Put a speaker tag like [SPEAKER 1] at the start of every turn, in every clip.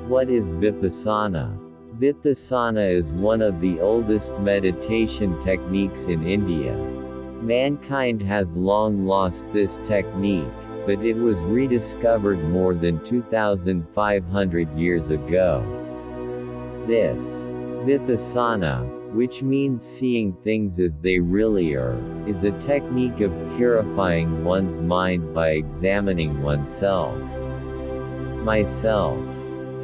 [SPEAKER 1] What is Vipassana? Vipassana is one of the oldest meditation techniques in India. Mankind has long lost this technique, but it was rediscovered more than 2,500 years ago. This Vipassana, which means seeing things as they really are, is a technique of purifying one's mind by examining oneself.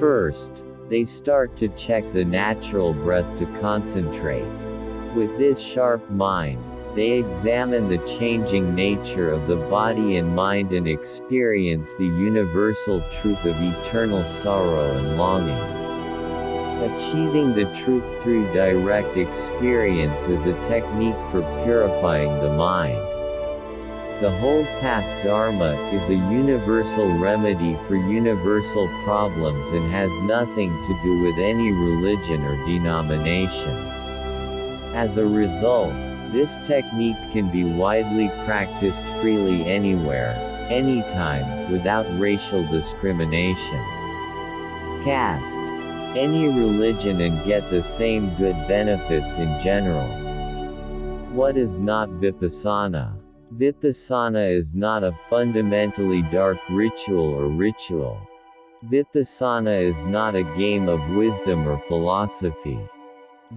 [SPEAKER 1] First, they start to check the natural breath to concentrate. With this sharp mind, they examine the changing nature of the body and mind and experience the universal truth of eternal sorrow and longing. Achieving the truth through direct experience is a technique for purifying the mind. The whole path Dharma is a universal remedy for universal problems and has nothing to do with any religion or denomination. As a result, this technique can be widely practiced freely anywhere, anytime, without racial discrimination. Caste, any religion and get the same good benefits in general. What is not Vipassana? Vipassana is not a fundamentally dark ritual or ritual. Vipassana is not a game of wisdom or philosophy.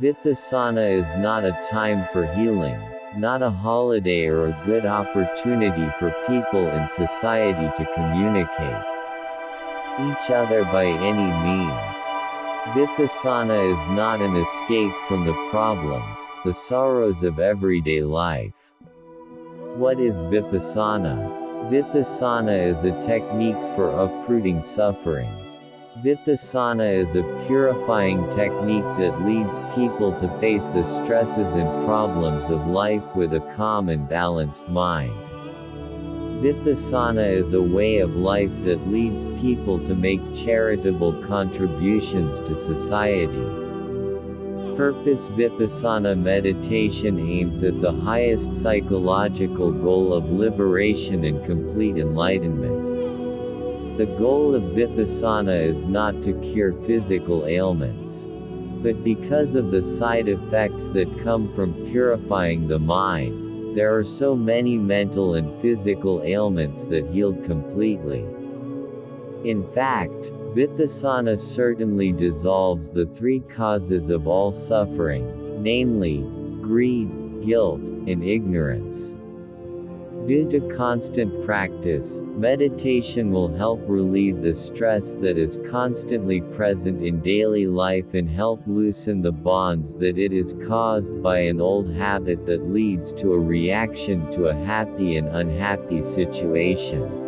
[SPEAKER 1] Vipassana is not a time for healing, not a holiday or a good opportunity for people in society to communicate each other by any means. Vipassana is not an escape from the problems, the sorrows of everyday life. What is Vipassana? Vipassana is a technique for uprooting suffering. Vipassana is a purifying technique that leads people to face the stresses and problems of life with a calm and balanced mind. Vipassana is a way of life that leads people to make charitable contributions to society. Purpose Vipassana meditation aims at the highest psychological goal of liberation and complete enlightenment. The goal of Vipassana is not to cure physical ailments, but because of the side effects that come from purifying the mind, there are so many mental and physical ailments that healed completely. In fact, Vipassana certainly dissolves the three causes of all suffering, namely, greed, guilt, and ignorance. Due to constant practice, meditation will help relieve the stress that is constantly present in daily life and help loosen the bonds that it is caused by an old habit that leads to a reaction to a happy and unhappy situation.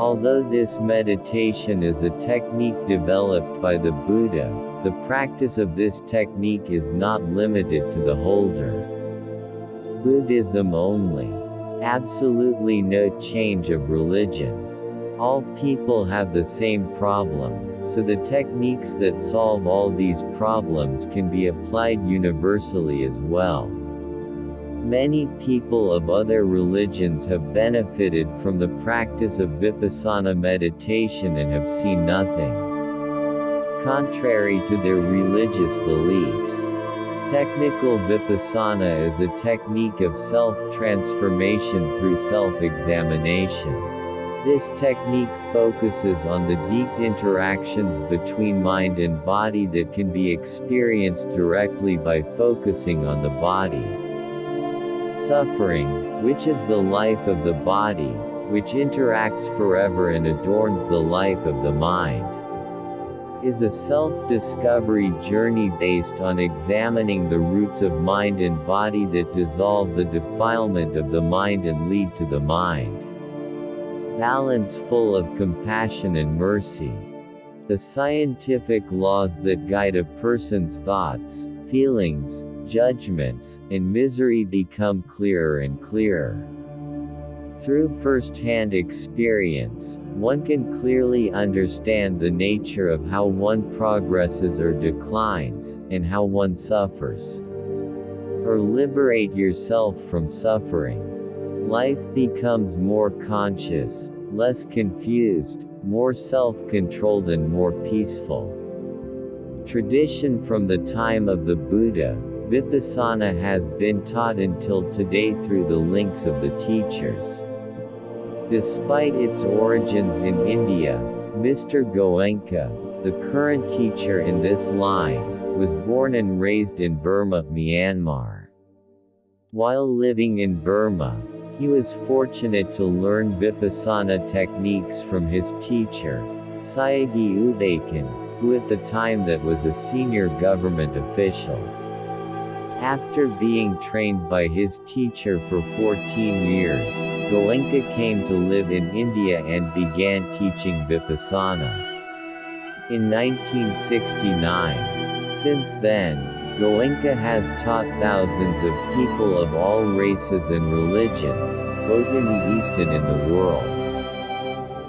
[SPEAKER 1] Although this meditation is a technique developed by the Buddha, the practice of this technique is not limited to the holder. Buddhism only. Absolutely no change of religion. All people have the same problem, so the techniques that solve all these problems can be applied universally as well. Many people of other religions have benefited from the practice of Vipassana meditation and have seen nothing contrary to their religious beliefs. Technical Vipassana is a technique of self-transformation through self-examination. This technique focuses on the deep interactions between mind and body that can be experienced directly by focusing on the body. Suffering, which is the life of the body, which interacts forever and adorns the life of the mind, is a self-discovery journey based on examining the roots of mind and body that dissolve the defilement of the mind and lead to the mind. Balance full of compassion and mercy. The scientific laws that guide a person's thoughts, feelings, judgments, and misery become clearer and clearer. Through first-hand experience, one can clearly understand the nature of how one progresses or declines, and how one suffers. Or liberate yourself from suffering. Life becomes more conscious, less confused, more self-controlled and more peaceful. Tradition from the time of the Buddha, Vipassana has been taught until today through the links of the teachers. Despite its origins in India, Mr. Goenka, the current teacher in this line, was born and raised in Burma, Myanmar. While living in Burma, he was fortunate to learn Vipassana techniques from his teacher, Sayagyi Ubakan, who at the time that was a senior government official. After being trained by his teacher for 14 years, Goenka came to live in India and began teaching Vipassana in 1969. Since then, Goenka has taught thousands of people of all races and religions, both in the East and in the world.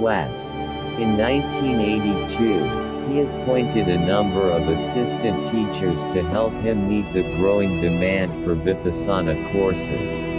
[SPEAKER 1] West. In 1982, he appointed a number of assistant teachers to help him meet the growing demand for Vipassana courses.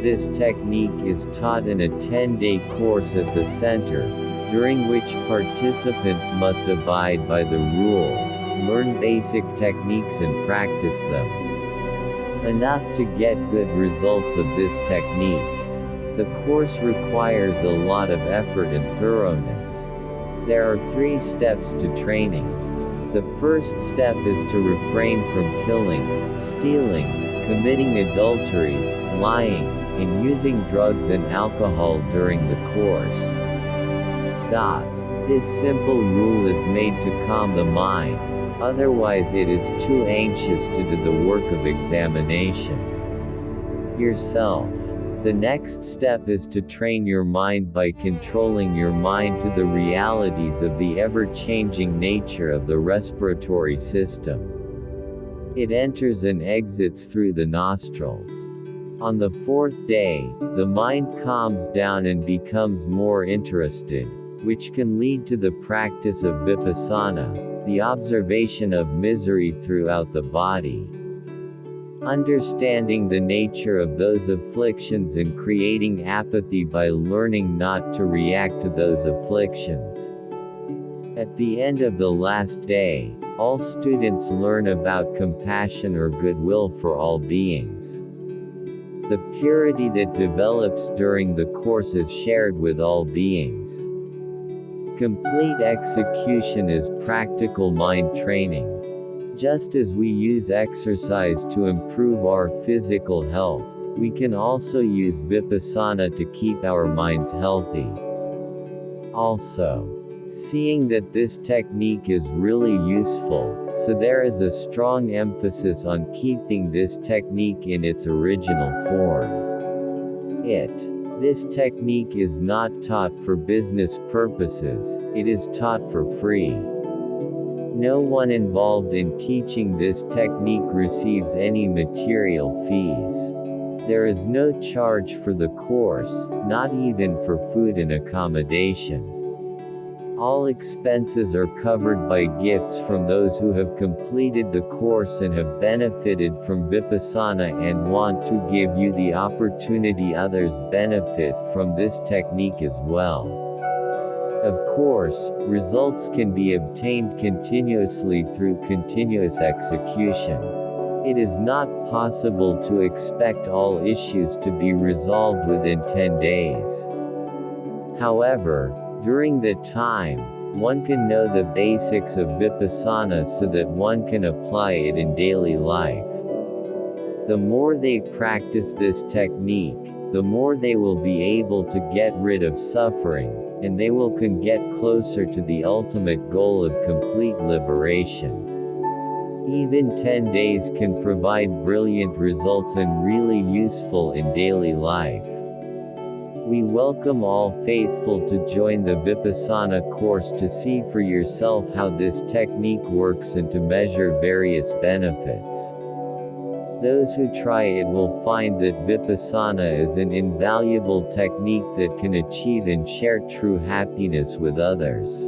[SPEAKER 1] This technique is taught in a 10-day course at the center, during which participants must abide by the rules, learn basic techniques and practice them. Enough to get good results of this technique. The course requires a lot of effort and thoroughness. There are 3 steps to training. The first step is to refrain from killing, stealing, committing adultery, lying, and using drugs and alcohol during the course. This simple rule is made to calm the mind, otherwise it is too anxious to do the work of examination. Yourself. The next step is to train your mind by controlling your mind to the realities of the ever-changing nature of the respiratory system. It enters and exits through the nostrils. On the 4th day, the mind calms down and becomes more interested, which can lead to the practice of Vipassana, the observation of misery throughout the body. Understanding the nature of those afflictions and creating apathy by learning not to react to those afflictions. At the end of the last day, all students learn about compassion or goodwill for all beings. The purity that develops during the course is shared with all beings. Complete execution is practical mind training. Just as we use exercise to improve our physical health, we can also use Vipassana to keep our minds healthy. Also, seeing that this technique is really useful, so there is a strong emphasis on keeping this technique in its original form. This technique is not taught for business purposes, it is taught for free. No one involved in teaching this technique receives any material fees. There is no charge for the course, not even for food and accommodation. All expenses are covered by gifts from those who have completed the course and have benefited from Vipassana and want to give you the opportunity others benefit from this technique as well. Of course, results can be obtained continuously through continuous execution. It is not possible to expect all issues to be resolved within 10 days. However, during that time, one can know the basics of Vipassana so that one can apply it in daily life. The more they practice this technique, the more they will be able to get rid of suffering, and they can get closer to the ultimate goal of complete liberation. Even 10 days can provide brilliant results and really useful in daily life. We welcome all faithful to join the Vipassana course to see for yourself how this technique works and to measure various benefits. Those who try it will find that Vipassana is an invaluable technique that can achieve and share true happiness with others.